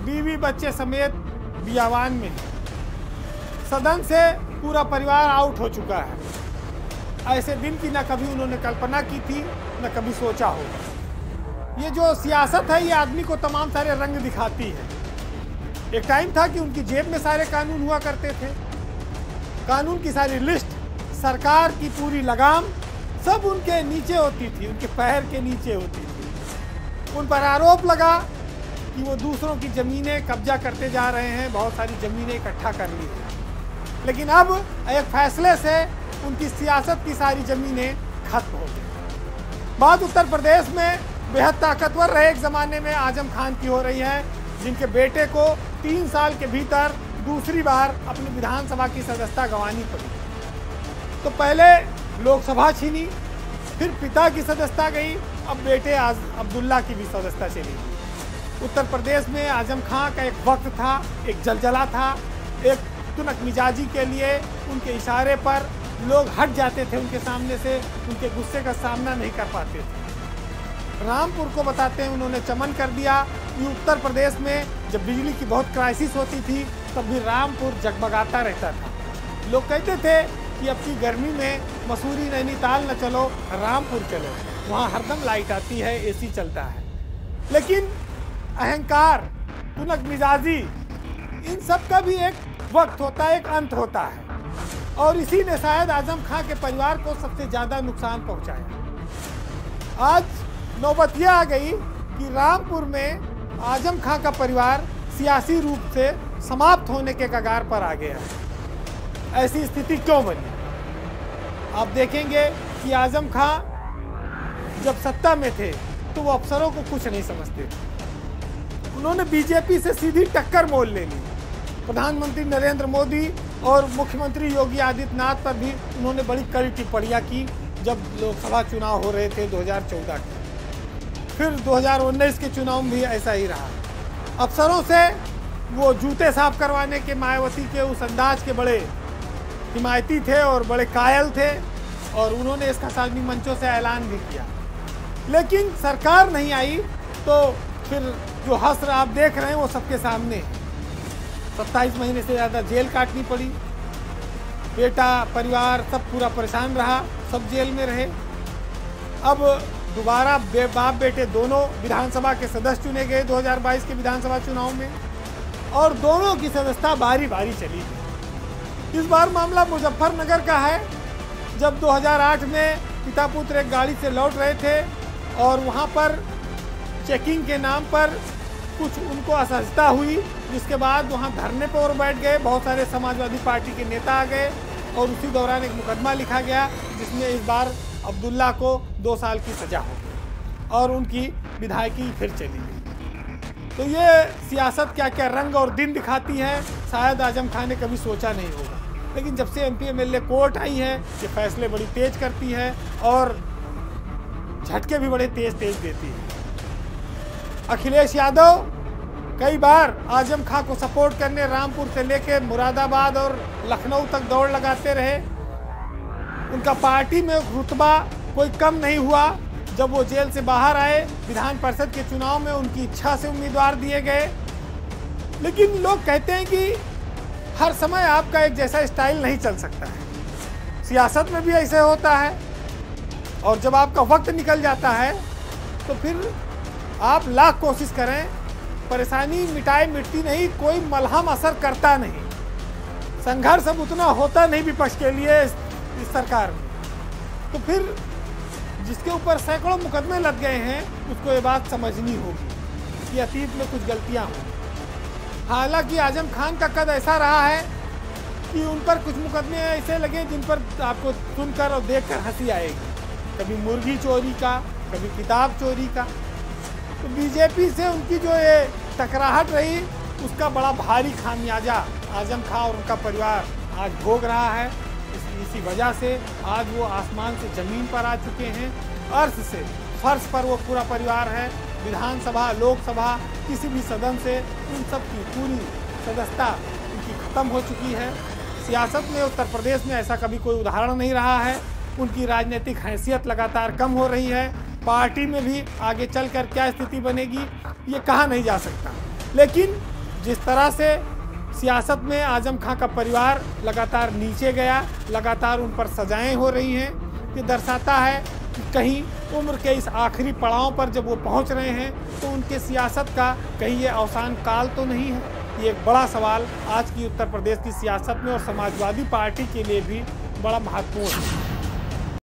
बीवी बच्चे समेत बियावान में है। सदन से पूरा परिवार आउट हो चुका है। ऐसे दिन की न कभी उन्होंने कल्पना की थी, न कभी सोचा होगा। ये जो सियासत है, ये आदमी को तमाम सारे रंग दिखाती है। एक टाइम था कि उनकी जेब में सारे कानून हुआ करते थे, कानून की सारी लिस्ट, सरकार की पूरी लगाम सब उनके नीचे होती थी, उनके पैर के नीचे होती थी। उन पर आरोप लगा कि वो दूसरों की ज़मीनें कब्जा करते जा रहे हैं, बहुत सारी ज़मीनें इकट्ठा कर ली हैं। लेकिन अब एक फैसले से उनकी सियासत की सारी ज़मीनें खत्म हो गई। बात उत्तर प्रदेश में बेहद ताकतवर रहे एक ज़माने में आजम खान की हो रही है, जिनके बेटे को 3 साल के भीतर दूसरी बार अपनी विधानसभा की सदस्यता गंवानी पड़ी। तो पहले लोकसभा छीनी, फिर पिता की सदस्यता गई, अब बेटे अब्दुल्ला की भी सदस्यता चली गई। उत्तर प्रदेश में आजम खां का एक वक्त था, एक जलजला था, एक तुनक मिजाजी के लिए उनके इशारे पर लोग हट जाते थे उनके सामने से, उनके गुस्से का सामना नहीं कर पाते थे। रामपुर को बताते हैं उन्होंने चमन कर दिया कि उत्तर प्रदेश में जब बिजली की बहुत क्राइसिस होती थी तब भी रामपुर जगमगाता रहता था। लोग कहते थे कि अब की गर्मी में मसूरी नैनीताल न चलो, रामपुर चलो, वहाँ हरदम लाइट आती है, एसी चलता है। लेकिन अहंकार, तुनक मिजाजी, इन सब का भी एक वक्त होता है, एक अंत होता है। और इसी ने शायद आजम खां के परिवार को सबसे ज़्यादा नुकसान पहुंचाया। आज नौबत यह आ गई कि रामपुर में आजम खां का परिवार सियासी रूप से समाप्त होने के कगार पर आ गया है। ऐसी स्थिति क्यों बनी? आप देखेंगे कि आजम खां जब सत्ता में थे तो वो अफसरों को कुछ नहीं समझते थे। उन्होंने बीजेपी से सीधी टक्कर मोल ले ली। प्रधानमंत्री नरेंद्र मोदी और मुख्यमंत्री योगी आदित्यनाथ पर भी उन्होंने बड़ी कड़ी टिप्पणियां की जब लोकसभा चुनाव हो रहे थे 2014 के। फिर 2019 के चुनाव में भी ऐसा ही रहा। अफसरों से वो जूते साफ करवाने के मायावती के उस अंदाज के बड़े हिमायती थे और बड़े कायल थे, और उन्होंने इसका सार्वजनिक मंचों से ऐलान भी किया। लेकिन सरकार नहीं आई तो फिर जो हश्र आप देख रहे हैं वो सबके सामने है। 27 महीने से ज़्यादा जेल काटनी पड़ी, बेटा परिवार सब पूरा परेशान रहा, सब जेल में रहे। अब दोबारा बाप बेटे दोनों विधानसभा के सदस्य चुने गए 2022 के विधानसभा चुनाव में, और दोनों की सदस्यता बारी बारी चली गई। इस बार मामला मुजफ्फरनगर का है, जब 2008 में पिता पुत्र एक गाड़ी से लौट रहे थे और वहाँ पर चेकिंग के नाम पर कुछ उनको असहजता हुई, जिसके बाद वहाँ धरने पर बैठ गए। बहुत सारे समाजवादी पार्टी के नेता आ गए और उसी दौरान एक मुकदमा लिखा गया, जिसमें इस बार अब्दुल्ला को 2 साल की सजा हो गई और उनकी विधायकी फिर चली गई। तो ये सियासत क्या क्या रंग और दिन दिखाती है, शायद आजम खान ने कभी सोचा नहीं होगा। लेकिन जब से MP MLA कोर्ट आई है, ये फैसले बड़ी तेज करती है और झटके भी बड़े तेज तेज देती है। अखिलेश यादव कई बार आजम खां को सपोर्ट करने रामपुर से लेकर मुरादाबाद और लखनऊ तक दौड़ लगाते रहे। उनका पार्टी में रुतबा कोई कम नहीं हुआ। जब वो जेल से बाहर आए, विधान परिषद के चुनाव में उनकी इच्छा से उम्मीदवार दिए गए। लेकिन लोग कहते हैं कि हर समय आपका एक जैसा स्टाइल नहीं चल सकता है, सियासत में भी ऐसे होता है। और जब आपका वक्त निकल जाता है तो फिर आप लाख कोशिश करें, परेशानी मिटाए मिटती नहीं, कोई मलहम असर करता नहीं। संघर्ष अब उतना होता नहीं विपक्ष के लिए इस सरकार में। तो फिर जिसके ऊपर सैकड़ों मुकदमे लग गए हैं, उसको ये बात समझनी होगी कि अतीत में कुछ गलतियां हुई। हालांकि आजम खान का कद ऐसा रहा है कि उन पर कुछ मुकदमे ऐसे लगे जिन पर आपको सुनकर और देखकर हंसी आएगी। कभी मुर्गी चोरी का, कभी किताब चोरी का। तो बीजेपी से उनकी जो ये टकराहट रही, उसका बड़ा भारी खामियाजा आजम खां और उनका परिवार आज भोग रहा है। इसी वजह से आज वो आसमान से ज़मीन पर आ चुके हैं, अर्श से फर्श पर वो पूरा परिवार है। विधानसभा, लोकसभा, किसी भी सदन से उन सब की पूरी सदस्यता उनकी ख़त्म हो चुकी है। सियासत में उत्तर प्रदेश में ऐसा कभी कोई उदाहरण नहीं रहा है। उनकी राजनीतिक हैसियत लगातार कम हो रही है। पार्टी में भी आगे चलकर क्या स्थिति बनेगी ये कहा नहीं जा सकता। लेकिन जिस तरह से सियासत में आजम खां का परिवार लगातार नीचे गया, लगातार उन पर सजाएं हो रही हैं, ये दर्शाता है कि कहीं उम्र के इस आखिरी पड़ाव पर जब वो पहुंच रहे हैं तो उनके सियासत का कहीं ये अवसान काल तो नहीं है। ये एक बड़ा सवाल आज की उत्तर प्रदेश की सियासत में और समाजवादी पार्टी के लिए भी बड़ा महत्वपूर्ण है।